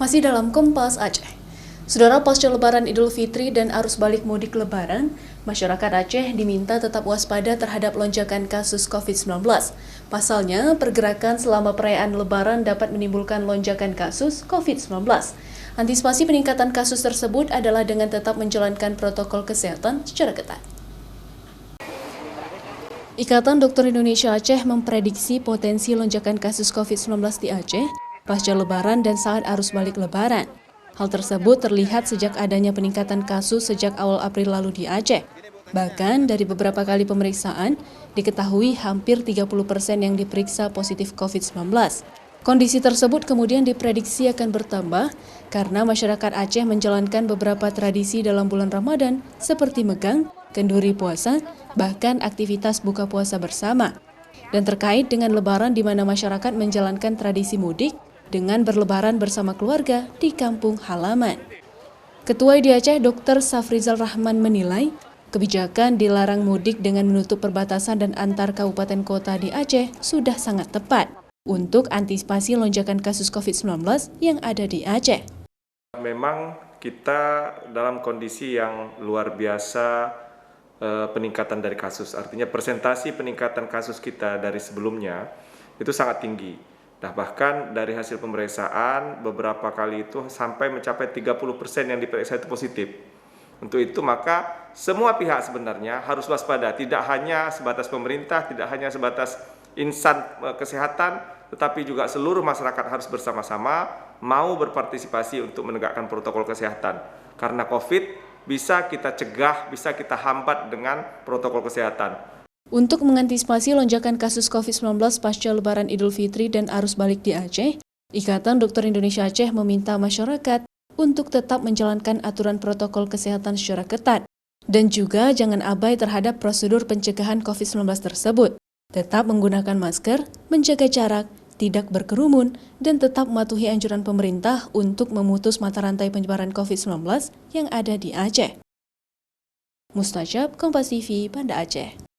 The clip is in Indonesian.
Masih dalam Kompas Aceh. Saudara, pasca Lebaran Idul Fitri dan arus balik mudik Lebaran, masyarakat Aceh diminta tetap waspada terhadap lonjakan kasus COVID-19. Pasalnya, pergerakan selama perayaan Lebaran dapat menimbulkan lonjakan kasus COVID-19. Antisipasi peningkatan kasus tersebut adalah dengan tetap menjalankan protokol kesehatan secara ketat. Ikatan Dokter Indonesia Aceh memprediksi potensi lonjakan kasus COVID-19 di Aceh pasca Lebaran dan saat arus balik Lebaran. Hal tersebut terlihat sejak adanya peningkatan kasus sejak awal April lalu di Aceh. Bahkan dari beberapa kali pemeriksaan, diketahui hampir 30% yang diperiksa positif COVID-19. Kondisi tersebut kemudian diprediksi akan bertambah karena masyarakat Aceh menjalankan beberapa tradisi dalam bulan Ramadan seperti megang, kenduri puasa, bahkan aktivitas buka puasa bersama. Dan terkait dengan Lebaran di mana masyarakat menjalankan tradisi mudik dengan berlebaran bersama keluarga di kampung halaman. Ketua di Aceh, Dr. Safrizal Rahman menilai, kebijakan dilarang mudik dengan menutup perbatasan dan antar kabupaten kota di Aceh sudah sangat tepat untuk antisipasi lonjakan kasus COVID-19 yang ada di Aceh. Memang kita dalam kondisi yang luar biasa peningkatan dari kasus, artinya persentasi peningkatan kasus kita dari sebelumnya itu sangat tinggi. Nah, bahkan dari hasil pemeriksaan beberapa kali itu sampai mencapai 30% yang diperiksa itu positif. Untuk itu maka semua pihak sebenarnya harus waspada, tidak hanya sebatas pemerintah, tidak hanya sebatas insan kesehatan, tetapi juga seluruh masyarakat harus bersama-sama mau berpartisipasi untuk menegakkan protokol kesehatan. Karena COVID bisa kita cegah, bisa kita hambat dengan protokol kesehatan. Untuk mengantisipasi lonjakan kasus COVID-19 pasca Lebaran Idul Fitri dan arus balik di Aceh, Ikatan Dokter Indonesia Aceh meminta masyarakat untuk tetap menjalankan aturan protokol kesehatan secara ketat dan juga jangan abai terhadap prosedur pencegahan COVID-19 tersebut. Tetap menggunakan masker, menjaga jarak, tidak berkerumun, dan tetap mematuhi anjuran pemerintah untuk memutus mata rantai penyebaran COVID-19 yang ada di Aceh. Mustajab, Kompas TV, Banda Aceh.